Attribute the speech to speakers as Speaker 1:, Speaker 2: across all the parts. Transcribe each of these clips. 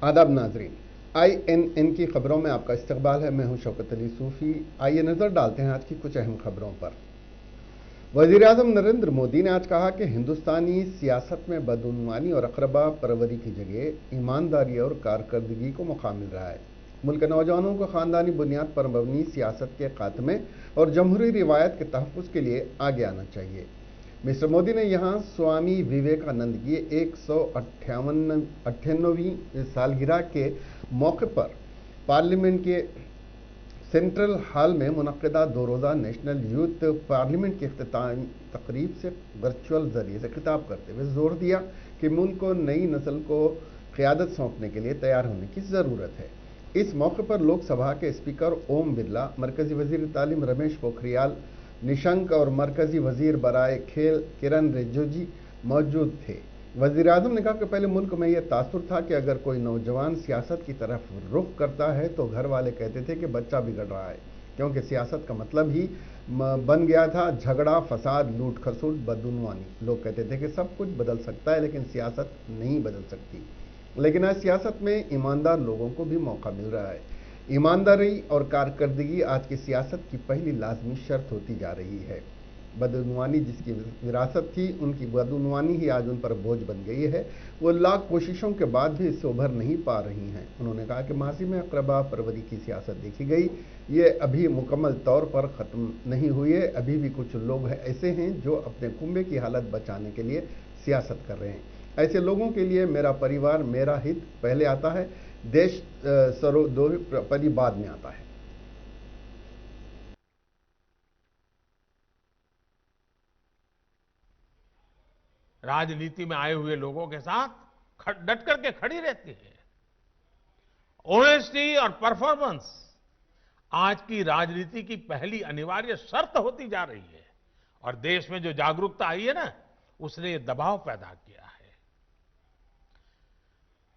Speaker 1: आदाब नाजरीन, INN की खबरों में आपका इस्तकबाल है। मैं हूं शौकत अली सूफी। आइए नजर डालते हैं आज की कुछ अहम खबरों पर। वज़ीर-ए-आज़म नरेंद्र मोदी ने आज कहा कि हिंदुस्तानी सियासत में बदउनवानी और अक़रबा परवरी की जगह ईमानदारी और कारकर्दगी को मौका मिल रहा है। मुल्क के नौजवानों को ख़ानदानी बुनियाद पर मबनी सियासत के खात्मे और जमहूरी रिवायत के तहफ़्फ़ुज़ के लिए आगे आना चाहिए। मिस्टर मोदी ने यहाँ स्वामी विवेकानंद की 198वीं सालगिरह के मौके पर पार्लियामेंट के सेंट्रल हॉल में मुनक़्क़िदा 2 रोज़ा नेशनल यूथ पार्लियामेंट की इख्तितामी तक़रीब से वर्चुअल ज़रिए से खिताब करते हुए जोर दिया कि मुल्क को नई नस्ल को क़यादत सौंपने के लिए तैयार होने की ज़रूरत है। इस मौके पर लोकसभा के स्पीकर ओम बिरला, मरकज़ी वज़ीर तालीम रमेश पोखरियाल निशंक और मरकज़ी वज़ीर बराए खेल किरण रिजिजू मौजूद थे। वज़ीर-ए-आज़म ने कहा कि पहले मुल्क में यह तासुर था कि अगर कोई नौजवान सियासत की तरफ रुख करता है तो घर वाले कहते थे कि बच्चा बिगड़ रहा है, क्योंकि सियासत का मतलब ही बन गया था झगड़ा, फसाद, लूट खसूट, बदउनवानी। लोग कहते थे कि सब कुछ बदल सकता है लेकिन सियासत नहीं बदल सकती। लेकिन आज सियासत में ईमानदार लोगों को भी मौका मिल रहा है। ईमानदारी और कारकर्दगी आज की सियासत की पहली लाजमी शर्त होती जा रही है। बदउनवानी जिसकी विरासत थी, उनकी बदउनवानी ही आज उन पर बोझ बन गई है। वो लाख कोशिशों के बाद भी इससे उभर नहीं पा रही हैं। उन्होंने कहा कि माजी में अक़रबा परवरी की सियासत देखी गई, ये अभी मुकम्मल तौर पर ख़त्म नहीं हुई है। अभी भी कुछ लोग ऐसे हैं जो अपने कुंबे की हालत बचाने के लिए सियासत कर रहे हैं। ऐसे लोगों के लिए मेरा परिवार, मेरा हित पहले आता है, देश सर्वोपरि बाद में आता है।
Speaker 2: राजनीति में आए हुए लोगों के साथ डट करके खड़ी रहती है। ऑनेस्टी और परफॉर्मेंस आज की राजनीति की पहली अनिवार्य शर्त होती जा रही है। और देश में जो जागरूकता आई है ना, उसने ये दबाव पैदा किया है।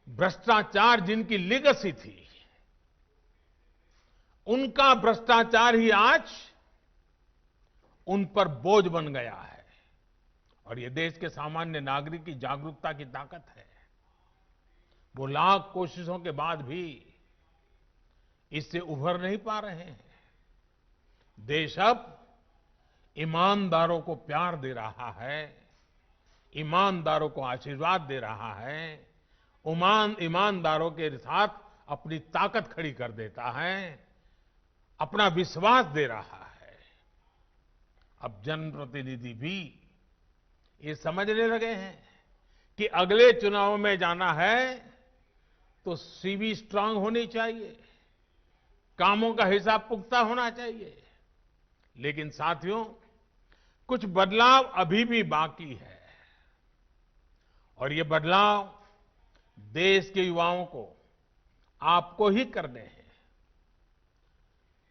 Speaker 2: भ्रष्टाचार जिनकी लीगेसी थी, उनका भ्रष्टाचार ही आज उन पर बोझ बन गया है। और ये देश के सामान्य नागरिक की जागरूकता की ताकत है। वो लाख कोशिशों के बाद भी इससे उभर नहीं पा रहे हैं। देश अब ईमानदारों को प्यार दे रहा है, ईमानदारों को आशीर्वाद दे रहा है, ईमानदारों के साथ अपनी ताकत खड़ी कर देता है, अपना विश्वास दे रहा है। अब जनप्रतिनिधि भी ये समझने लगे हैं कि अगले चुनाव में जाना है तो सीवी स्ट्रांग होनी चाहिए, कामों का हिसाब पुख्ता होना चाहिए। लेकिन साथियों, कुछ बदलाव अभी भी बाकी है और ये बदलाव देश के युवाओं को, आपको ही करने हैं।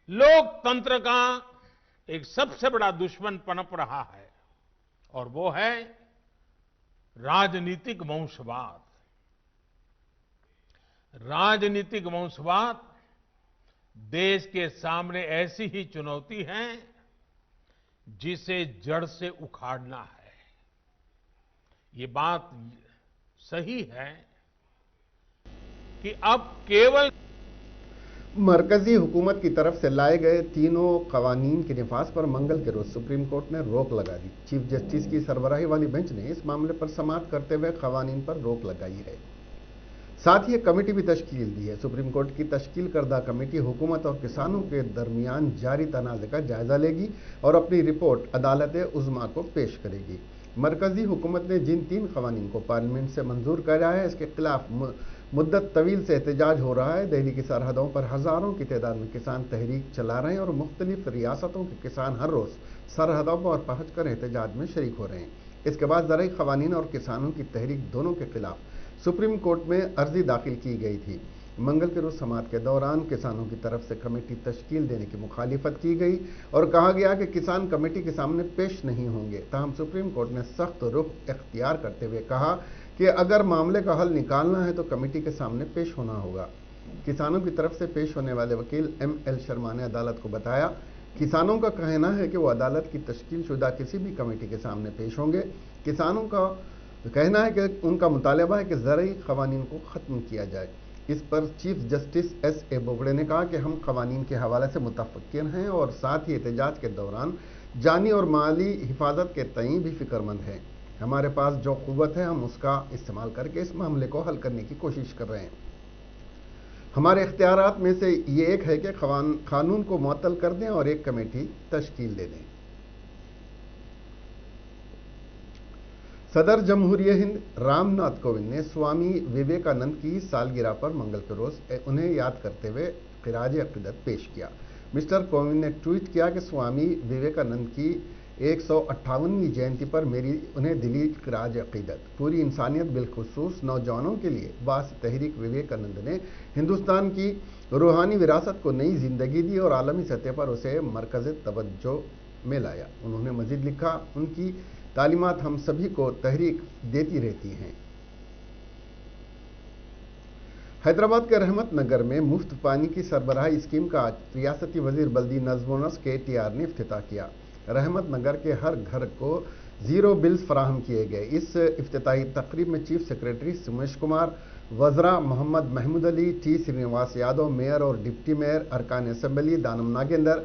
Speaker 2: लोकतंत्र का एक सबसे बड़ा दुश्मन पनप रहा है और वो है राजनीतिक वंशवाद। राजनीतिक वंशवाद देश के सामने ऐसी ही चुनौती है जिसे जड़ से उखाड़ना है। ये बात सही है कि अब केवल
Speaker 1: मरकजी हुकूमत की तरफ से लाए गए तीनों कवानीन के निफाज पर मंगल के रोज सुप्रीम कोर्ट ने रोक लगा दी। चीफ जस्टिस की सरबराही वाली बेंच ने इस मामले पर समाअत करते हुए कवानीन पर रोक लगाई है। साथ ही एक कमेटी भी तश्कील दी है। सुप्रीम कोर्ट की तश्कील करदा कमेटी हुकूमत और किसानों के दरमियान जारी तनाज़े का जायजा लेगी और अपनी रिपोर्ट अदालत उज़्मा को पेश करेगी। मरकजी हुकूमत ने जिन 3 कवानीन को पार्लियामेंट से मंजूर कराया है, इसके खिलाफ मुद्दत तवील से एहतजाज हो रहा है। दिल्ली की सरहदों पर हजारों की तादाद में किसान तहरीक चला रहे हैं और मुख्तलिफ रियासतों के किसान हर रोज सरहदों पर पहुंचकर एहतजाज में शरीक हो रहे हैं। इसके बाद ज़राई क़वानीन और किसानों की तहरीक दोनों के खिलाफ सुप्रीम कोर्ट में अर्जी दाखिल की गई थी। मंगल के रोज समाअत के दौरान किसानों की तरफ से कमेटी तश्कील देने की मुखालिफत की गई और कहा गया कि किसान कमेटी के सामने पेश नहीं होंगे। ताहम सुप्रीम कोर्ट ने सख्त रुख इख्तियार करते हुए कहा कि अगर मामले का हल निकालना है तो कमेटी के सामने पेश होना होगा। किसानों की तरफ से पेश होने वाले वकील ML शर्मा ने अदालत को बताया, किसानों का कहना है कि वो अदालत की तश्कील शुदा किसी भी कमेटी के सामने पेश होंगे। किसानों का कहना है कि उनका मुतालबा है कि ज़राई क़वानीन को ख़त्म किया जाए। इस पर चीफ जस्टिस S.A. बोबड़े ने कहा कि हम कवानीन के हवाले से मुतफक्किर हैं और साथ ही एहतजाज के दौरान जानी और माली हिफाजत के तईं भी फिक्रमंद हैं। हमारे पास जो क़ुव्वत है हम उसका इस्तेमाल करके इस मामले को हल करने की कोशिश कर रहे हैं। हमारे इख्तियारात में से ये एक है कि कानून को मुअत्तल कर दें और एक कमेटी तश्कील दे दें। सदर जमहूरिया हिंद रामनाथ कोविंद ने स्वामी विवेकानंद की सालगिरह पर मंगल के रोज उन्हें याद करते हुए खिराज अक़ीदत पेश किया। मिस्टर कोविंद ने ट्वीट किया कि स्वामी विवेकानंद की 158वीं जयंती पर मेरी उन्हें दिली खिराज अक़ीदत। पूरी इंसानियत बिलखुसूस नौजवानों के लिए बास तहरीक विवेकानंद ने हिंदुस्तान की रूहानी विरासत को नई जिंदगी दी और आलमी सतह पर उसे मरकज़ तवज्जो में लाया। उन्होंने मजीद लिखा, उनकी तालीमात हम सभी को तहरीक देती रहती हैं। हैदराबाद के रहमत नगर में मुफ्त पानी की सरबराही स्कीम का आज रियासती वजीर बल्दी नज़्म-ओ-नस्र KTR ने इफ्तिताह किया। रहमत नगर के हर घर को जीरो बिल्स फराहम किए गए। इस इफ्तिताही तकरीब में चीफ सेक्रेटरी सुमेश कुमार, वज़रा मोहम्मद महमूद अली, T. श्रीनिवास यादव, मेयर और डिप्टी मेयर, अरकान assembly Danam Nagender,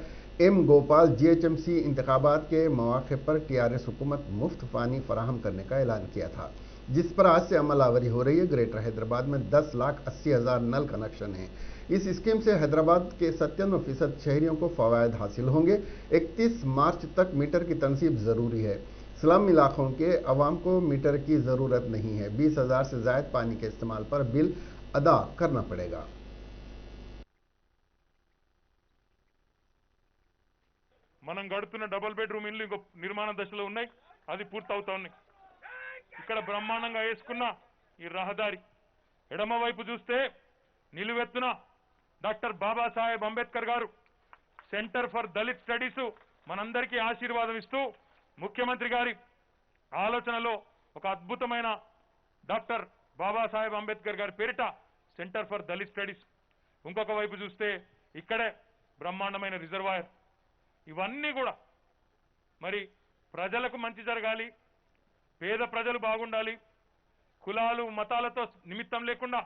Speaker 1: M. Gopal, GHMC इंतखाबात के मौके पर TRS हुकूमत मुफ्त पानी फराहम करने का ऐलान किया था, जिस पर आज से अमल आवरी हो रही है। ग्रेटर हैदराबाद में 10,80,000 नल कनेक्शन हैं। इस स्कीम से हैदराबाद के 97% शहरियों को फ़वायद हासिल होंगे। 31 मार्च तक मीटर की तनसीब ज़रूरी है। स्लम इलाकों के अवाम को मीटर की ज़रूरत नहीं है। 20,000 से ज़ायद पानी के इस्तेमाल पर बिल अदा करना पड़ेगा।
Speaker 3: మనం గడుతున్న డబుల్ బెడ్రూమ్ ఇల్లు ఇంకో నిర్మాణ దశలో ఉన్నాయి, అది పూర్తవుతా ఉన్నాయి. ఇక్కడ బ్రహ్మాండంగా వేసుకున్న ఈ రహదారి ఎడమ వైపు చూస్తే నిలువెత్తున డాక్టర్ బాబాసాహెబ్ అంబేద్కర్ గారు సెంటర్ ఫర్ దళిత్ స్టడీస్ మనందరికీ ఆశీర్వాదం ఇస్తూ ముఖ్యమంత్రి గారి ఆలోచనలో ఒక అద్భుతమైన డాక్టర్ బాబాసాహెబ్ అంబేద్కర్ గారి పేరిట సెంటర్ ఫర్ దళిత్ స్టడీస్. ఇంకొక వైపు చూస్తే ఇక్కడే బ్రహ్మాండమైన రిజర్వాయర్. ఇవన్నీ కూడా మరి ప్రజలకు మంచి జరగాలి, పేద ప్రజలు బాగుండాలి, కులాలు మతాలతో నిమిత్తం లేకుండా,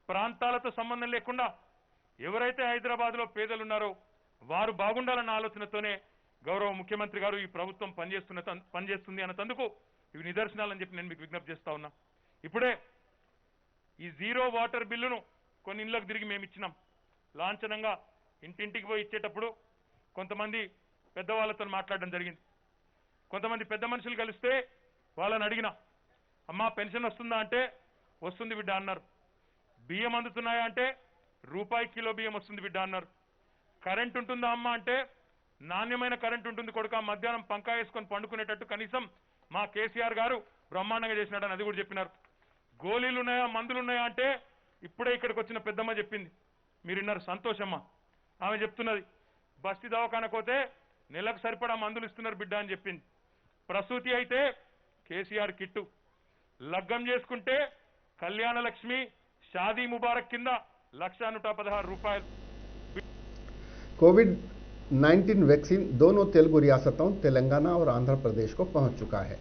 Speaker 3: ప్రాంతాలతో సంబంధం లేకుండా ఎవరైతే హైదరాబాద్లో పేదలు ఉన్నారో వారు బాగుండాలన్న ఆలోచనతోనే గౌరవ ముఖ్యమంత్రి గారు ఈ ప్రభుత్వం పనిచేస్తుంది అన్నతందుకు ఇవి నిదర్శనాలని చెప్పి నేను మీకు విజ్ఞప్తి చేస్తా ఉన్నా. ఇప్పుడే ఈ జీరో వాటర్ బిల్లును కొన్ని ఇళ్లకు తిరిగి మేము ఇచ్చినాం. లాంఛనంగా ఇంటింటికి పోయి ఇచ్చేటప్పుడు కొంతమంది పెద్దవాళ్ళతో మాట్లాడడం జరిగింది. కొంతమంది పెద్ద మనుషులు కలిస్తే వాళ్ళని అడిగినా, అమ్మా పెన్షన్ వస్తుందా అంటే వస్తుంది బిడ్డ అన్నారు. బియ్యం అందుతున్నాయా అంటే రూపాయి కిలో బియ్యం వస్తుంది బిడ్డ అన్నారు. కరెంట్ ఉంటుందా అమ్మ అంటే నాణ్యమైన కరెంట్ ఉంటుంది కొడుక, మధ్యాహ్నం పంకా వేసుకొని పండుకునేటట్టు కనీసం మా కేసీఆర్ గారు బ్రహ్మాండంగా చేసినాడని అది కూడా చెప్పినారు. గోళీలు ఉన్నాయా మందులు ఉన్నాయా అంటే ఇప్పుడే ఇక్కడికి వచ్చిన పెద్దమ్మ చెప్పింది, మీరున్నారు సంతోషమ్మ. ఆమె చెప్తున్నది బస్తీ దవాఖానకు పోతే నెలకు సరిపడా మందులు ఇస్తున్నారు బిడ్డ అని చెప్పింది. ప్రసూతి అయితే కేసీఆర్ కిట్టు, లగ్గం చేసుకుంటే కళ్యాణ లక్ష్మి షాదీ ముబారక్ కింద 1,116 రూపాయలు.
Speaker 1: कोविड-19 वैक्सीन दोनों तेलुगु रियासतों तेलंगाना और आंध्र प्रदेश को पहुंच चुका है।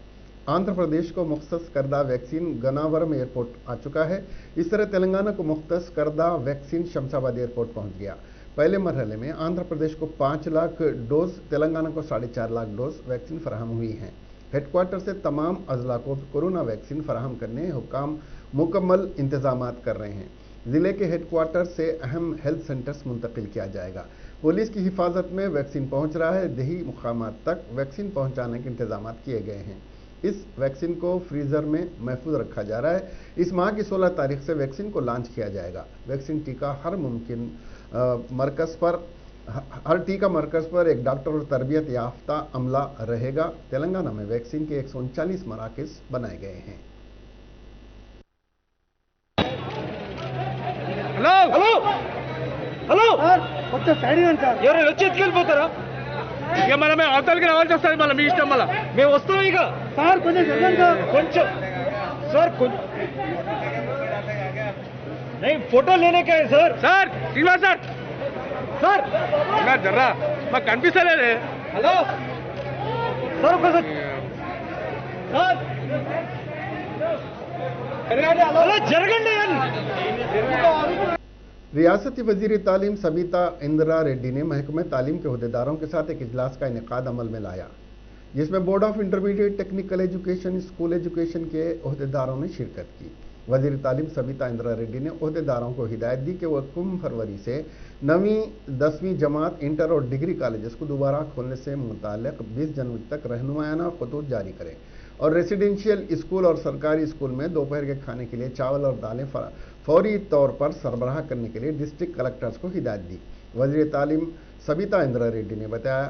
Speaker 1: आंध्र प्रदेश को मुख्तस करदा वैक्सीन गनावरम एयरपोर्ट आ चुका है। इस तरह तेलंगाना को मुख्तस करदा वैक्सीन शमशाबाद एयरपोर्ट पहुंच गया। पहले मरहले में आंध्र प्रदेश को 5 लाख डोज, तेलंगाना को 4.5 लाख डोज वैक्सीन फराहम हुई हैं। हेडक्वार्टर से तमाम अजला को कोरोना वैक्सीन फराहम करने हुकाम मुकम्मल इंतजामात कर रहे हैं। जिले के हेडक्वार्टर से अहम हेल्थ सेंटर्स मुंतकिल किया जाएगा। पुलिस की हिफाजत में वैक्सीन पहुंच रहा है। दही मुकामात तक वैक्सीन पहुंचाने के इंतजामात किए गए हैं। इस वैक्सीन को फ्रीजर में महफूज रखा जा रहा है। इस माह की 16 तारीख से वैक्सीन को लॉन्च किया जाएगा। वैक्सीन टीका हर टीका मरकज पर एक डॉक्टर और तरबियत याफ्ता अमला रहेगा। तेलंगाना में वैक्सीन के 139 मराकज बनाए गए हैं।
Speaker 4: హలో హలో హలో కొంచెం సైడ్ ఇవ్వండి సార్. ఎవరైనా వచ్చి ఎత్తుకెళ్ళిపోతారా? ఇక మనం అవతలకి రావాల్సి వస్తుంది. మళ్ళీ మీ ఇష్టం. మళ్ళీ మేము వస్తున్నాం. ఇక సార్ కొంచెం జరగండి సార్. కొంచెం సార్ नहीं फोटो लेने का है sir. Sir Srinivas sir sir जरा मैं कन्फ्यूजन है. हेलो सर सर అలా జరగండి అని
Speaker 1: रियासती वजीर तालीम सबीता इंदिरा रेड्डी ने महकमे तालीम के अहदेदारों के साथ एक इजलास का इनेकाद अमल में लाया, जिसमें board of intermediate technical education, school education के अहदेदारों ने शिरकत की। वजीर तालीम सबीता इंदिरा रेड्डी ने अहदेदारों को हिदायत दी कि वह 9 फरवरी से 9वीं 10वीं जमात, इंटर और डिग्री कॉलेजेस को दोबारा खोलने से मुताल्लिक 20 जनवरी तक रहनुमायाना खतूत जारी करें और रेसिडेंशियल स्कूल और सरकारी स्कूल में दोपहर के खाने के लिए चावल और दालें फौरी तौर पर सरबराह करने के लिए डिस्ट्रिक्ट कलेक्टर्स को हिदायत दी। वज़ीर तालीम सबीता इंदिरा रेड्डी ने बताया,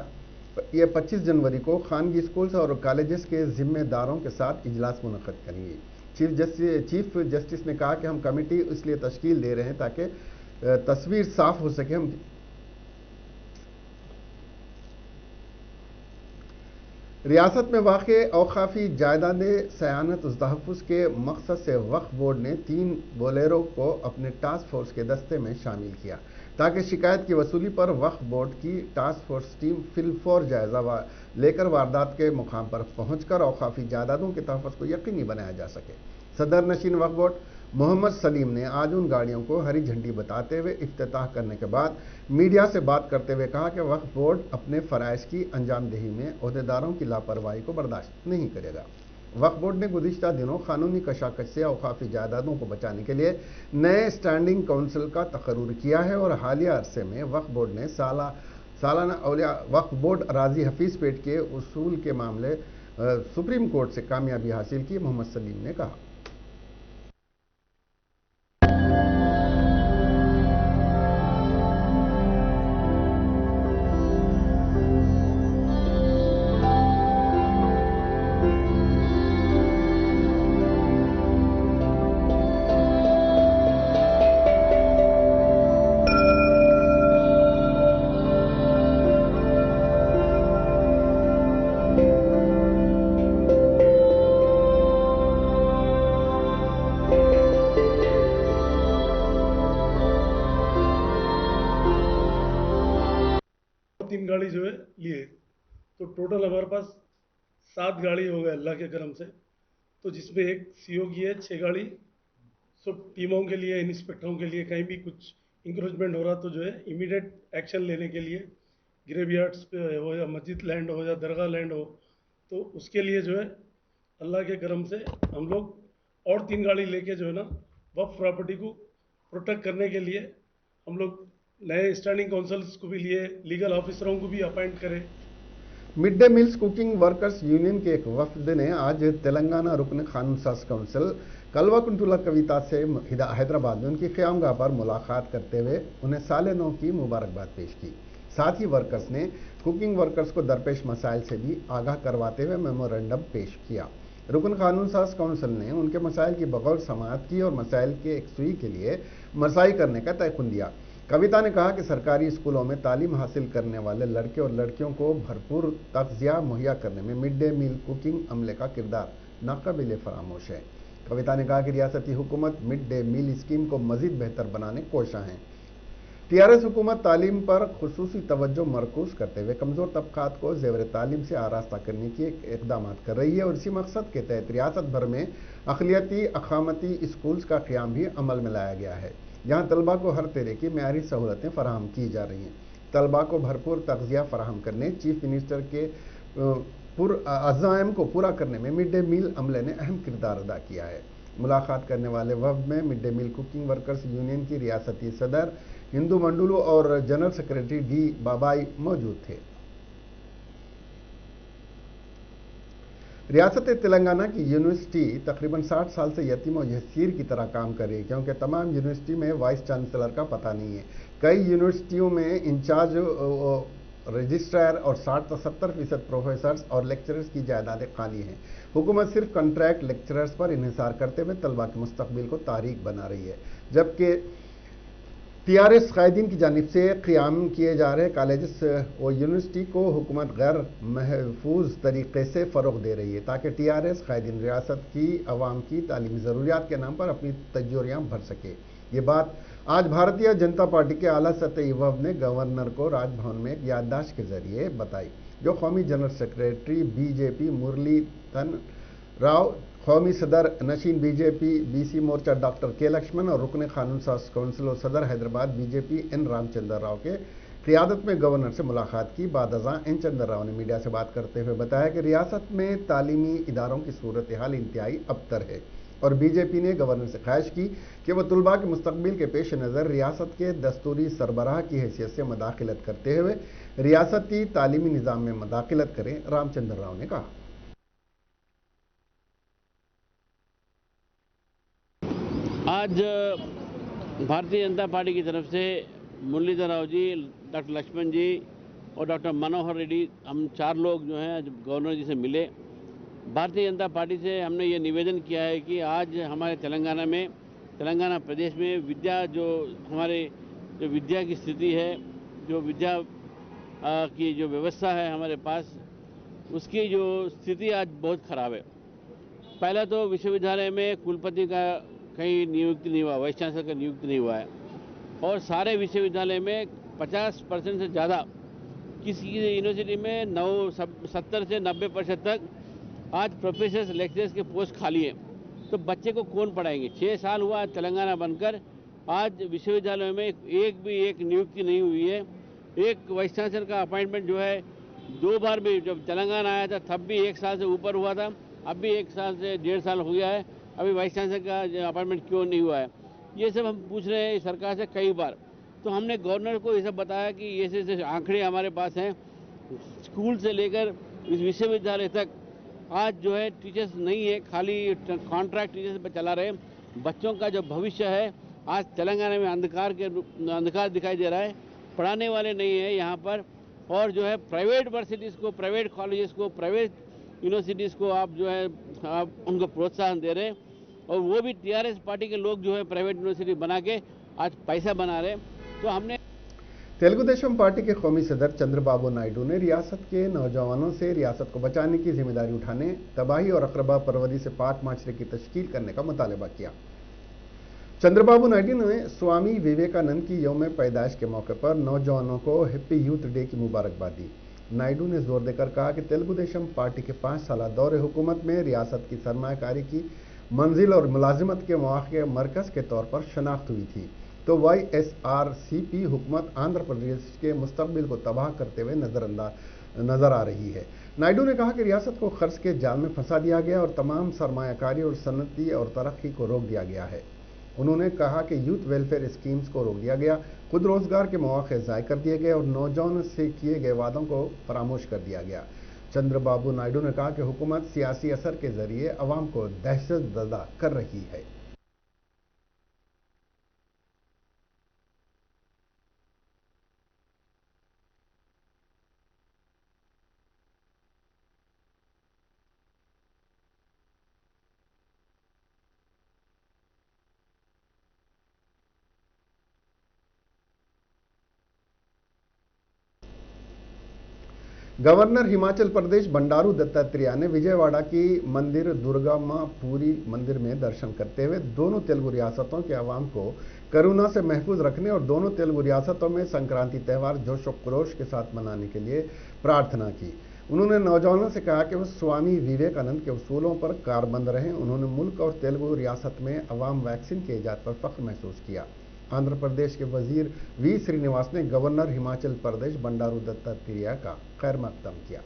Speaker 1: ये 25 जनवरी को खानगी स्कूल्स और कॉलेजेस के जिम्मेदारों के साथ इजलास मुनक़्क़द करेंगे। चीफ जस्टिस ने कहा कि हम कमेटी इसलिए तश्कील दे रहे हैं ताकि तस्वीर साफ हो सके। हम रियासत में वाक़े औक़ाफ़ी जायदादें सयानत उस तहफ़्फ़ुज़ के मकसद से वक्फ़ बोर्ड ने 3 बोलेरो को अपने टास्क फोर्स के दस्ते में शामिल किया ताकि शिकायत की वसूली पर वक्फ़ बोर्ड की टास्क फोर्स टीम फिलफौर जायज़ा लेकर वारदात के मुकाम पर पहुंचकर औक़ाफ़ी जायदादों के तहफ़्फ़ुज़ को यकीनी बनाया जा सके। सदर नशीन वक्फ़ बोर्ड मोहम्मद सलीम ने आज उन गाड़ियों को हरी झंडी बताते हुए इफ्तिताह करने के बाद मीडिया से बात करते हुए कहा कि वक्फ़ बोर्ड अपने फ़राइज़ की अंजामदही में अहदेदारों की लापरवाही को बर्दाश्त नहीं करेगा। वक्फ़ बोर्ड ने गुज़िश्ता दिनों कानूनी कशाकश से औक़ाफ़ी जायदादों को बचाने के लिए नए स्टैंडिंग काउंसिल का तक़र्रुर किया है और हालिया अरसे में वक्फ़ बोर्ड ने सालाना वक्फ़ बोर्ड अराज़ी हफीज़ पेट के उसूल के मामले सुप्रीम कोर्ट से कामयाबी हासिल की। मोहम्मद सलीम ने कहा,
Speaker 5: तीन गाड़ी जो है लिए, तो टोटल हमारे पास 7 गाड़ी हो गए अल्लाह के करम से। तो जिसमें एक सीओ की है, 6 गाड़ी सब टीमों के लिए, इंस्पेक्टरों के लिए कहीं भी कुछ इंक्रोचमेंट हो रहा तो जो है इमीडिएट एक्शन लेने के लिए, ग्रेवयार्ड्स पे हो या मस्जिद लैंड हो या दरगाह लैंड हो, तो उसके लिए जो है अल्लाह के करम से हम लोग और 3 गाड़ी लेके जो है ना वक्फ प्रॉपर्टी को प्रोटेक्ट करने के लिए हम लोग नए स्टैंडिंग काउंसिल्स को भी लिए, लीगल ऑफिसरों को भी अपॉइंट करें।
Speaker 1: Mid day meals cooking workers union के एक वफद ने आज तेलंगाना रुकन कानून साज काउंसिल कल्वाकुंटला कविता से हैदराबाद में उनकी क़यामगाह पर मुलाकात करते हुए उन्हें साल नौ की मुबारकबाद पेश की। साथ ही वर्कर्स ने कुकिंग वर्कर्स को दरपेश मसाइल से भी आगाह करवाते हुए मेमोरेंडम पेश किया। रुकन कानून साज काउंसिल ने उनके मसाइल की बगौर समाअत की और मसाइल के एक सुई के लिए मसाई करने का तयक़ुन दिया। कविता ने कहा कि सरकारी स्कूलों में तालीम हासिल करने वाले लड़के और लड़कियों को भरपूर तग़ज़िया मुहैया करने में मिड डे मील कुकिंग अमले का किरदार नाक़ाबिल फ़रामोश है। कविता ने कहा कि रियासती हुकूमत मिड डे मील स्कीम को मज़ीद बेहतर बनाने कोशा है। टीआरएस हुकूमत तालीम पर खुसूसी तवज्जो मरकूज़ करते हुए कमज़ोर तबक़ात को ज़ेवर तालीम से आरास्ता करने की इक़दामात कर रही है और इसी मकसद के तहत रियासत भर में अक़लियती अक़ामती स्कूल्स का क़याम भी अमल में लाया गया है, जहाँ तलबा को हर तरह की मेयारी सहूलतें फराहम की जा रही हैं। तलबा को भरपूर तग़ज़िया फराहम करने, चीफ मिनिस्टर के अज़ाइम को पूरा करने में मिड डे मील अमले ने अहम किरदार अदा किया है। मुलाकात करने वाले वफ़द में mid day meal cooking workers union की रियासती सदर हिंदू मंडुलू और जनरल सेक्रेटरी डी बाबाई मौजूद थे। रियासत तेलंगाना की यूनिवर्सिटी तकरीबन 60 साल से यतीम और यसीर की तरह काम कर रही है, क्योंकि तमाम यूनिवर्सिटी में वाइस चांसलर का पता नहीं है। कई यूनिवर्सिटियों में इंचार्ज रजिस्ट्रार और 60 से 70% प्रोफेसर्स और लेक्चरर्स की जायदादें खाली हैं। हुकूमत सिर्फ कॉन्ट्रैक्ट लेक्चरर्स पर इन्हिसार करते हुए तलबा के मुस्तकबिल को तारीक बना रही है, जबकि टीआरएस कायदीन की जानिब से क़याम किए जा रहे कॉलेजेस और यूनिवर्सिटी को हुकूमत गैर महफूज तरीके से फ़रोग़ दे रही है, ताकि टीआरएस कायदीन रियासत की अवाम की तालीमी ज़रूरियात के नाम पर अपनी तजोरियाँ भर सके। ये बात आज भारतीय जनता पार्टी के आला सतही वफ़द ने गवर्नर को राजभवन में एक याददाश्त के ज़रिए बताई, जो कौमी general secretary BJP Muralidharan Rao कौमी सदर नशीन BJP BC Morcha doctor K Laxman और रुकन कानून साज कौंसिल और सदर हैदराबाद बीजेपी एन रामचंद्र राव के क़ियादत में गवर्नर से मुलाकात की। बाद अज़ां एन चंद्र राव ने मीडिया से बात करते हुए बताया कि रियासत में तालीमी इदारों की सूरत हाल इंतहाई अबतर है और बीजेपी ने गवर्नर से ख्वाहिश की कि वह तलबा के मुस्तकबिल के पेश नज़र रियासत के दस्तूरी सरबराह की हैसियत से मदाखिलत करते हुए रियासती तालीमी निज़ाम में मदाखिलत करें। रामचंद्र राव ने कहा,
Speaker 6: आज भारतीय जनता पार्टी की तरफ से मुरलीधर राव जी, डॉक्टर लक्ष्मण जी और डॉक्टर मनोहर रेड्डी, हम 4 लोग जो हैं गवर्नर जी से मिले। भारतीय जनता पार्टी से हमने ये निवेदन किया है कि आज हमारे तेलंगाना प्रदेश में विद्या जो विद्या की स्थिति है, जो विद्या की जो व्यवस्था है हमारे पास, उसकी जो स्थिति आज बहुत ख़राब है। पहले तो विश्वविद्यालय में कुलपति का कहीं नियुक्ति नहीं हुआ, वाइस चांसलर का नियुक्ति नहीं हुआ है और सारे विश्वविद्यालय में 50% से ज़्यादा, किसी यूनिवर्सिटी में 70 से 90% तक आज प्रोफेसर्स लेक्चरर्स के पोस्ट खाली हैं। तो बच्चे को कौन पढ़ाएंगे? 6 साल हुआ तेलंगाना बनकर, आज विश्वविद्यालयों में एक नियुक्ति नहीं हुई है। एक वाइस चांसलर का अपॉइंटमेंट जो है 2 बार भी, जब तेलंगाना आया था तब भी 1 साल से ऊपर हुआ था, अब भी 1 साल से 1.5 साल हो गया है, अभी वाइस चांसलर का अपॉइंटमेंट क्यों नहीं हुआ है? ये सब हम पूछ रहे हैं सरकार से कई बार। तो हमने गवर्नर को ये सब बताया कि ये आंकड़े हमारे पास हैं, स्कूल से लेकर इस विश्वविद्यालय तक आज जो है टीचर्स नहीं है, खाली कॉन्ट्रैक्ट टीचर्स पर चला रहे। बच्चों का जो भविष्य है आज तेलंगाना में अंधकार दिखाई दे रहा है, पढ़ाने वाले नहीं है यहाँ पर। और जो है प्राइवेट यूनिवर्सिटीज़ को, प्राइवेट कॉलेजेस को, प्राइवेट यूनिवर्सिटीज़ को आप जो है आप उनको प्रोत्साहन दे रहे हैं और वो भी टीआरएस पार्टी के लोग जो है प्राइवेट यूनिवर्सिटी बना के आज पैसा बना रहे हैं। तो हमने
Speaker 1: तेलुगु देशम पार्टी के कौमी सदर चंद्रबाबू नायडू ने रियासत के नौजवानों से रियासत को बचाने की जिम्मेदारी उठाने, तबाही और अकरबा परवरी से पाक माशरे की तश्कील करने का मुतालबा किया। चंद्रबाबू नायडू ने स्वामी विवेकानंद की यौम पैदाइश के मौके पर नौजवानों को हैप्पी यूथ डे की मुबारकबाद दी। नायडू ने जोर देकर कहा कि तेलुगु देशम पार्टी के 5 साल दौरे हुकूमत में रियासत की सरमायाकारी की मंजिल और मुलाजिमत के मौके के मरकज़ के तौर पर शनाख्त हुई थी, तो YSRCP हुकूमत आंध्र प्रदेश के मुस्तकबिल को तबाह करते हुए नजर आ रही है। नायडू ने कहा कि रियासत को कर्ज के जाल में फंसा दिया गया और तमाम सरमायाकारी और सनती और तरक्की को रोक दिया गया है। उन्होंने कहा कि यूथ वेलफेयर स्कीम्स को रोक दिया गया, खुद रोजगार के मौके ज़ाय कर दिए गए और नौजवानों से किए गए वादों को फरामोश कर दिया गया। चंद्रबाबू नायडू ने कहा कि हुकूमत सियासी असर के जरिए अवाम को दहशतज़दा कर रही है। गवर्नर हिमाचल प्रदेश बंडारू दत्तात्रेय ने विजयवाड़ा की मंदिर दुर्गाम्मा पूरी मंदिर में दर्शन करते हुए दोनों तेलुगु रियासतों के अवाम को कोरोना से महफूज रखने और दोनों तेलुगु रियासतों में संक्रांति त्यौहार जोश व खरोश के साथ मनाने के लिए प्रार्थना की। उन्होंने नौजवानों से कहा कि वो स्वामी विवेकानंद के उसूलों पर कारबंद रहें। उन्होंने मुल्क और तेलुगु रियासत में अवाम वैक्सीन के ईजाद पर फख्र महसूस किया। आंध्र प्रदेश के वजीर वी श्रीनिवास ने गवर्नर हिमाचल प्रदेश बंडारू दत्तात्रेय का खैर मकदम किया।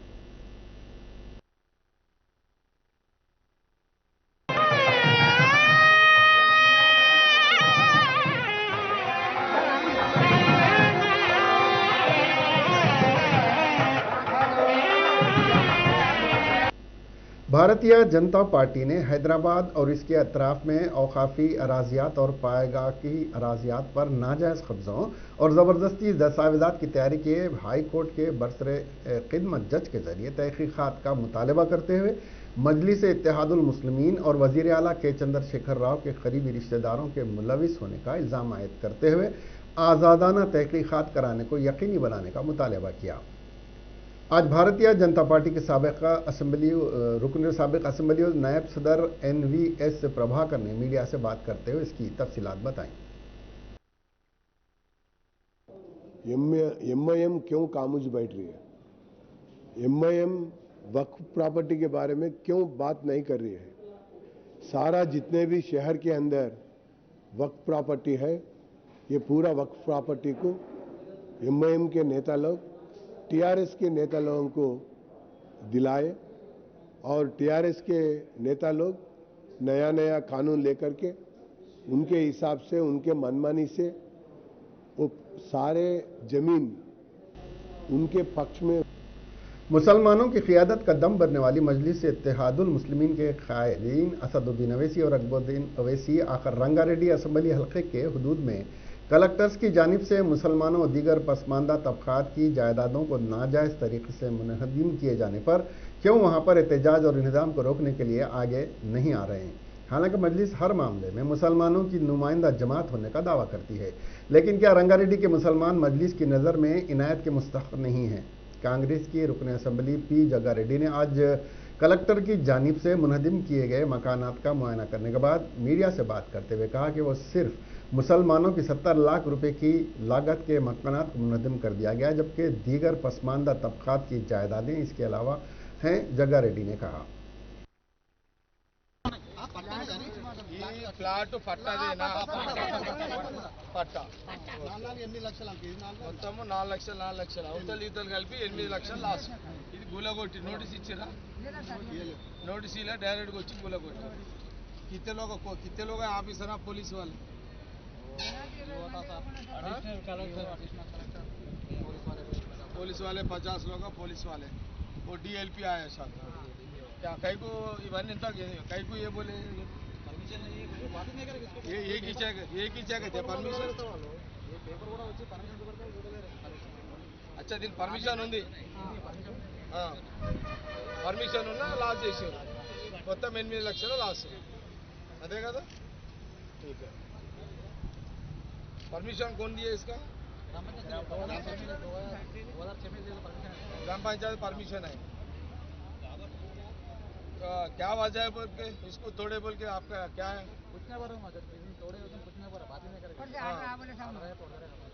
Speaker 1: भारतीय जनता पार्टी ने हैदराबाद और इसके अतराफ में औकाफी अराजियात और पाएगाह की अराजियात पर नाजायज़ कब्ज़ों और ज़बरदस्ती दस्तावेज़ात की तैयारी के हाई कोर्ट के बरसरे खिदमत जज के ज़रिए तहक़ीक़ात का मुतालबा करते हुए मजलिस इत्तेहादुल मुस्लिमीन और वज़ीर आला के चंद्रशेखर राव के करीबी रिश्तेदारों के मुलविस होने का इल्ज़ाम आयद करते हुए आज़ादाना तहक़ीक़ात कराने को यकीनी बनाने का मुतालबा किया। आज भारतीय जनता पार्टी के साबिक़ असेंबली नायब सदर NVS प्रभाकर ने मीडिया से बात करते हुए इसकी तफसीलात बताई।
Speaker 7: MIM क्यों खामोश बैठ रही है? MIM वक्फ प्रॉपर्टी के बारे में क्यों बात नहीं कर रही है? सारा जितने भी शहर के अंदर वक्फ प्रॉपर्टी है, ये पूरा वक्फ प्रॉपर्टी को एमआईएम के नेता लोग टीआरएस के नेता लोगों को दिलाए और टीआरएस के नेता लोग नया नया कानून लेकर के उनके हिसाब से, उनके मनमानी से वो सारे जमीन उनके पक्ष में।
Speaker 1: मुसलमानों की क़ियादत का दम भरने वाली मजलिस इत्तेहादुल मुस्लिमीन के कायदीन असदुद्दीन अवैसी और अकबरुद्दीन अवैसी आखिर रंगारेड्डी असम्बली हल्के के हुदूद में कलेक्टर्स की जानिब से मुसलमानों और दीगर पसमानदा तबकात की जायदादों को नाजायज़ तरीके से मुनहदिम किए जाने पर क्यों वहाँ पर एहतजाज और इंहिदाम को रोकने के लिए आगे नहीं आ रहे हैं। हालांकि मजलिस हर मामले में मुसलमानों की नुमाइंदा जमात होने का दावा करती है, लेकिन क्या रंगारेड्डी के मुसलमान मजलिस की नज़र में इनायत के मुस्तहक नहीं हैं। कांग्रेस की रुकन असम्बली पी जग्गारेड्डी ने आज कलेक्टर की जानिब से मुनहदिम किए गए मकानात का मुआयना करने के बाद मीडिया से बात करते हुए कहा कि वो सिर्फ मुसलमानों की 70 लाख रुपए की लागत के मकानात को मुनहदिम कर दिया गया, जबकि दीगर पसमानदा तबकात की जायदादें इसके अलावा हैं। जग्गारेड्डी ने कहा,
Speaker 4: ఫ్లాట్ పట్టదేనా పట్ట మొత్తము 4 లక్షలు అవతల ఈతలు కలిపి 8 లక్షలు లాస్. ఇది గులగొట్టి నోటీస్ ఇచ్చిరా, నోటీస్ ఇలా డైరెక్ట్గా వచ్చి గులగొట్టి कितने लोग ऑफिसर आप पुलिस वाले पुलिस वाले 50 लोग पुलिस वाले वो डीएलपी आया साथ. क्या कई को इवन कई को ये बोले ये खींचा थे परमिशन. अच्छा దీని పర్మిషన్ ఉంది, పర్మిషన్ ఉన్నా లాస్ చేసారు. మొత్తం 8 లక్షలు లాస్, అదే కదా. ठीक है, परमिशन कौन दिया इसका? ग्राम पंचायत परमिशन है. क्या वजह है बोल के इसको तोड़े बोल के आपका क्या है? कुछ नहीं बोल रहा, तोड़े कुछ नहीं बोल रहा, बात ही नहीं करेगा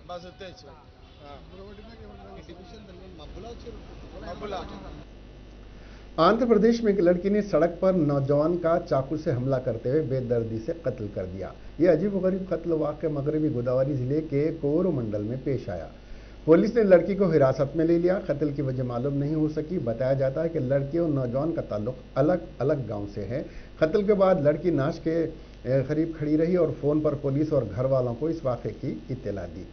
Speaker 4: बस उतने ही.
Speaker 1: आंध्र प्रदेश में एक लड़की ने सड़क पर नौजवान का चाकू से हमला करते हुए बेदर्दी से कत्ल कर दिया। यह अजीबोगरीब कत्ल वाक़या मगरबी गोदावरी जिले के कोरोमंडल में पेश आया। पुलिस ने लड़की को हिरासत में ले लिया। कत्ल की वजह मालूम नहीं हो सकी। बताया जाता है कि लड़की और नौजवान का ताल्लुक अलग अलग गांव से है। कत्ल के बाद लड़की नाश के करीब खड़ी रही और फोन पर पुलिस और घर वालों को इस वाक़े की इत्तला दी।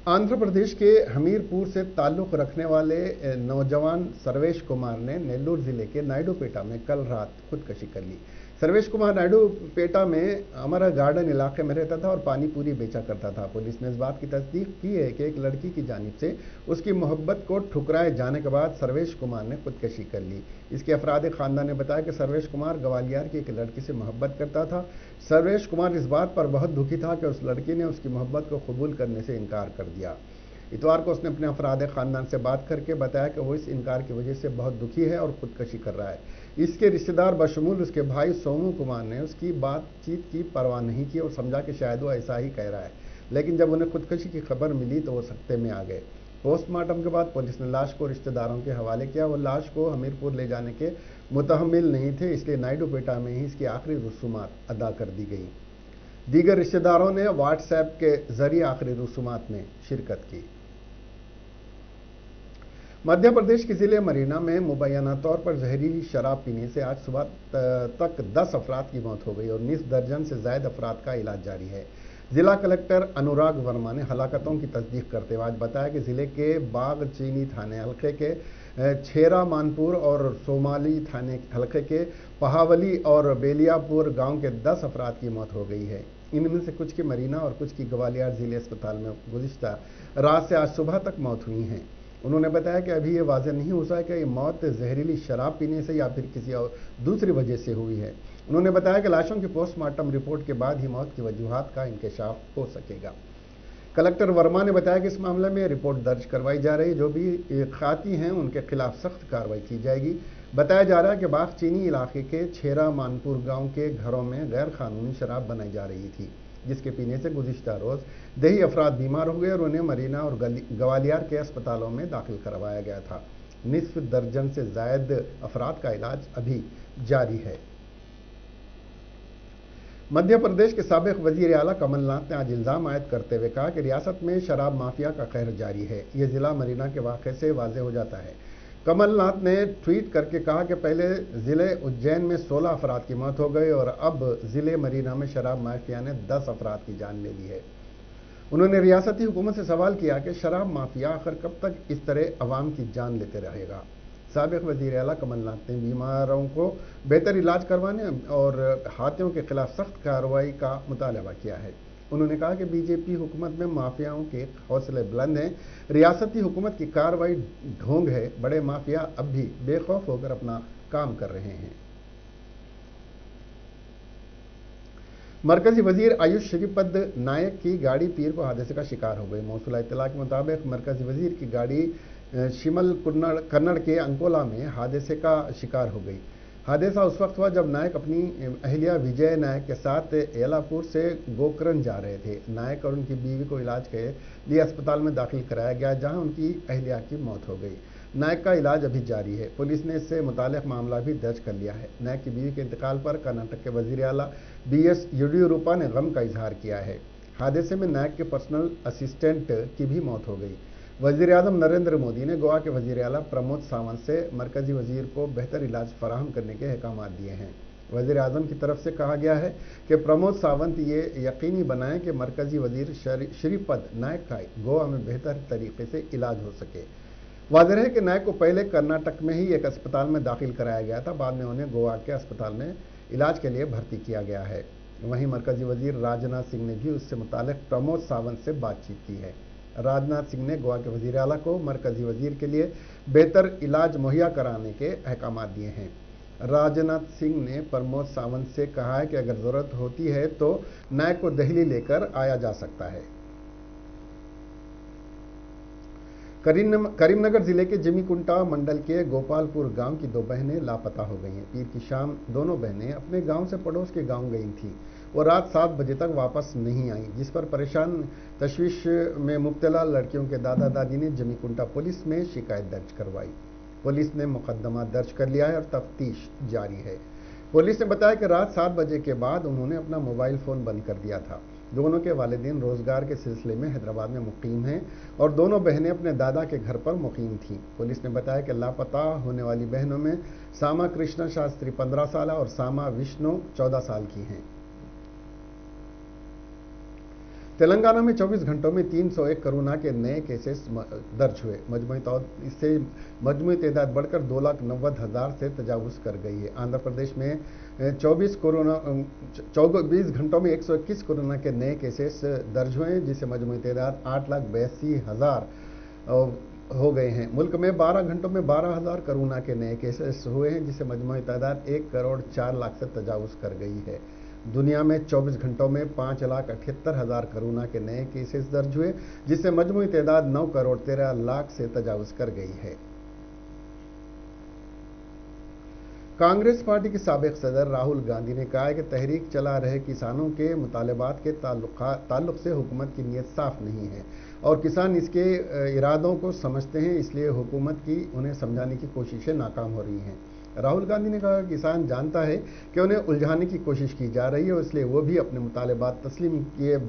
Speaker 1: आंध्र प्रदेश के हमीरपुर से ताल्लुक़ रखने वाले नौजवान सर्वेश कुमार ने नेल्लूर जिले के नायडूपेटा में कल रात खुदकशी कर ली। सर्वेश कुमार नायडूपेटा में अमरा गार्डन इलाके में रहता था और पानी पूरी बेचा करता था। पुलिस ने इस बात की तस्दीक की है कि एक लड़की की जानिब से उसकी मोहब्बत को ठुकराए जाने के बाद सर्वेश कुमार ने खुदकशी कर ली। इसके अफराद खानदान ने बताया कि सर्वेश कुमार ग्वालियर की एक लड़की से मोहब्बत करता था। सर्वेश कुमार इस बात पर बहुत दुखी था कि उस लड़की ने उसकी मोहब्बत को कबूल करने से इनकार कर दिया। इतवार को उसने अपने अफराद खानदान से बात करके बताया कि वो इस इनकार की वजह से बहुत दुखी है और खुदकशी कर रहा है। इसके रिश्तेदार बशमूल उसके भाई सोमू कुमार ने उसकी बातचीत की परवाह नहीं की और समझा कि शायद वो ऐसा ही कह रहा है, लेकिन जब उन्हें खुदकशी की खबर मिली तो वो सख्ते में आ गए। पोस्टमार्टम के बाद पुलिस ने लाश को रिश्तेदारों के हवाले किया। वो लाश को हमीरपुर ले जाने के मुतहम्मिल नहीं थे, इसलिए नायडूपेटा में ही इसकी आखिरी रसूमात अदा कर दी गई। दीगर रिश्तेदारों ने व्हाट्सएप के जरिए आखिरी रसूमात में शिरकत की। मध्य प्रदेश के जिले मरीना में मुबैना तौर पर जहरीली शराब पीने से आज सुबह तक 10 अफराद की मौत हो गई और 19 दर्जन से ज्यादा अफराद का इलाज जारी है। जिला कलेक्टर अनुराग वर्मा ने हलाकतों की तस्दीक करते हुए आज बताया कि जिले के बाग चीनी थाने हल्के के छेरा मानपुर और सोमाली थाने हल्के के पहावली और बेलियापुर गांव के 10 अफराद की मौत हो गई है। इनमें से कुछ की मरीना और कुछ की ग्वालियर जिले अस्पताल में गुज़िश्ता रात से आज सुबह तक मौत हुई हैं। उन्होंने बताया कि अभी ये वाज़ेह नहीं हो सका कि ये मौत जहरीली शराब पीने से या फिर किसी और दूसरी वजह से हुई है। उन्होंने बताया कि लाशों की पोस्टमार्टम रिपोर्ट के बाद ही मौत की वजूहात का इंकशाफ हो सकेगा। कलेक्टर वर्मा ने बताया कि इस मामले में रिपोर्ट दर्ज करवाई जा रही, जो भी खाती हैं उनके खिलाफ सख्त कार्रवाई की जाएगी। बताया जा रहा है कि बाग चीनी इलाके के छेरा मानपुर गांव के घरों में गैर कानूनी शराब बनाई जा रही थी, जिसके पीने से गुज़िश्ता रोज़ दही अफराद बीमार हो गए और उन्हें मरीना और ग्वालियर के अस्पतालों में दाखिल करवाया गया था। निस्फ दर्जन से जायद अफराद का इलाज अभी जारी है। मध्य प्रदेश के साबिक वजीर आला कमलनाथ ने आज इल्जाम आयद करते हुए कहा कि रियासत में शराब माफिया का कहर जारी है। यह जिला मरीना के वाक़े से वाज़ेह हो जाता है। कमलनाथ ने ट्वीट करके कहा कि पहले जिले उज्जैन में 16 अफराद की मौत हो गई और अब जिले मरीना में शराब माफिया ने 10 अफराद की जान ले ली है। उन्होंने रियासती हुकूमत से सवाल किया कि शराब माफिया आखिर कब तक इस तरह अवाम की जान लेते रहेगा। साबिक वज़ीर आला कमलनाथ ने बीमारों को बेहतर इलाज करवाने और हाथियों के खिलाफ सख्त कार्रवाई का मुतालबा किया है। उन्होंने कहा कि बीजेपी हुकूमत में माफियाओं के हौसले बुलंद हैं, रियासती हुकूमत की कार्रवाई ढोंग है, बड़े माफिया अब भी बेखौफ होकर अपना काम कर रहे हैं। मरकजी वजीर आयुष श्रीपद नायक की गाड़ी पीर को हादसे का शिकार हो गई। मौसूला इत्तला के मुताबिक मरकजी वजीर की गाड़ी शिमल कन्नड़ के अंकोला में हादसे का शिकार हो गई। हादसा उस वक्त हुआ जब नायक अपनी अहलिया विजय नायक के साथ येलापुर से गोकरण जा रहे थे। नायक और उनकी बीवी को इलाज के लिए अस्पताल में दाखिल कराया गया, जहां उनकी अहलिया की मौत हो गई। नायक का इलाज अभी जारी है। पुलिस ने इससे मुताल्लिक मामला भी दर्ज कर लिया है। नायक की बीवी के इंतकाल पर कर्नाटक के वजीर आला BS येडियुरप्पा ने गम का इजहार किया है। हादसे में नायक के पर्सनल असिस्टेंट की भी मौत हो गई। वजीर आजम नरेंद्र मोदी ने गोवा के वजीर आला प्रमोद सावंत से मरकजी वजीर को बेहतर इलाज फराहम करने के अहकाम दिए हैं। वजीर आजम की तरफ से कहा गया है कि प्रमोद सावंत ये यकीनी बनाएं कि मरकजी वजीर श्रीपद नायक का गोवा में बेहतर तरीके से इलाज हो सके। वाज़ेह है कि नायक को पहले कर्नाटक में ही एक अस्पताल में दाखिल कराया गया था, बाद में उन्हें गोवा के अस्पताल में इलाज के लिए भर्ती किया गया है। वहीं मरकजी वजीर राजनाथ सिंह ने भी उससे मुताल्लिक प्रमोद सावंत से बातचीत की है। राजनाथ सिंह ने गोवा के वजीर आला को मरकजी वजीर के लिए बेहतर इलाज मुहैया कराने के अहकाम दिए हैं। राजनाथ सिंह ने प्रमोद सावंत से कहा है कि अगर जरूरत होती है तो नायक को दिल्ली लेकर आया जा सकता है। करीमनगर जिले के जिमीकुंटा मंडल के गोपालपुर गांव की 2 बहनें लापता हो गई हैं। पीर की शाम दोनों बहनें अपने गांव से पड़ोस के गांव गई थीं। वो रात 7 बजे तक वापस नहीं आई, जिस पर परेशान तशवीश में मुब्तला लड़कियों के दादा दादी ने जिमीकुंटा पुलिस में शिकायत दर्ज करवाई। पुलिस ने मुकदमा दर्ज कर लिया है और तफ्तीश जारी है। पुलिस ने बताया कि रात 7 बजे के बाद उन्होंने अपना मोबाइल फ़ोन बंद कर दिया था। दोनों के वालिदैन रोजगार के सिलसिले में हैदराबाद में मुकीम हैं और दोनों बहनें अपने दादा के घर पर मुकीम थीं। पुलिस ने बताया कि लापता होने वाली बहनों में सामा कृष्ण शास्त्री 15 साल और सामा विष्णु 14 साल की हैं। तेलंगाना में 24 घंटों में 301 कोरोना के नए केसेस दर्ज हुए। मजमूई तादाद बढ़कर 2,90,000 से तजावुज कर गई है। आंध्र प्रदेश में 24 घंटों में 121 कोरोना के नए केसेस दर्ज हुए हैं, जिससे मजमूई तादाद 8,82,000 हो गए हैं। मुल्क में 12 घंटों में 12,000 कोरोना के नए केसेस हुए हैं, जिससे मजमूई तादाद 1,04,00,000 से तजावुज कर गई है। दुनिया में 24 घंटों में 5,78,000 कोरोना के नए केसेस दर्ज हुए, जिससे मजमूई तादाद 9,13,00,000 से तजावुज कर गई है। कांग्रेस पार्टी के साबिक सदर राहुल गांधी ने कहा है कि तहरीक चला रहे किसानों के मुतालबात के ताल्लुक से हुकूमत की नीयत साफ नहीं है और किसान इसके इरादों को समझते हैं, इसलिए हुकूमत की उन्हें समझाने की कोशिशें नाकाम हो रही हैं। राहुल गांधी ने कहा कि किसान जानता है कि उन्हें उलझाने की कोशिश की जा रही है और इसलिए वो भी अपने मुतालबात तस्लीम किए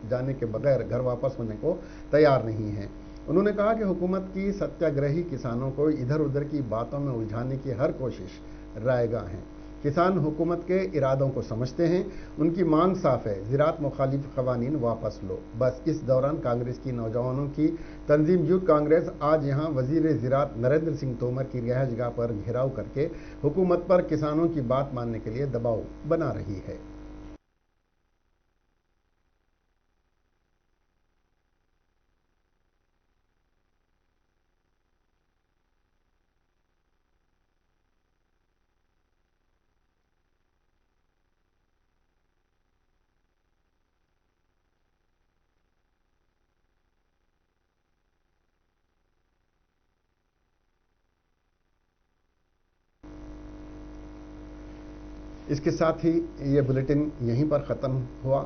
Speaker 1: जाने के बगैर घर वापस होने को तैयार नहीं है। उन्होंने कहा कि हुकूमत की सत्याग्रही किसानों को इधर उधर की बातों में उलझाने की हर कोशिश रायगा है। किसान हुकूमत के इरादों को समझते हैं, उनकी मांग साफ है, ज़राअत मुखालिफ क़वानीन वापस लो। बस इस दौरान कांग्रेस की नौजवानों की तंजीम यूथ कांग्रेस आज यहां वजीर ज़राअत नरेंद्र सिंह तोमर की रिहाइशगाह पर घेराव करके हुकूमत पर किसानों की बात मानने के लिए दबाव बना रही है। इसके साथ ही ये बुलेटिन यहीं पर ख़त्म हुआ।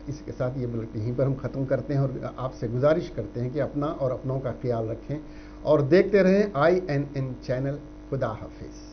Speaker 1: اس کے ساتھ یہ بلٹن یہیں پر ہم ختم کرتے ہیں اور آپ سے گزارش کرتے ہیں کہ اپنا اور اپنوں کا خیال رکھیں اور دیکھتے رہیں INN چینل. خدا حافظ.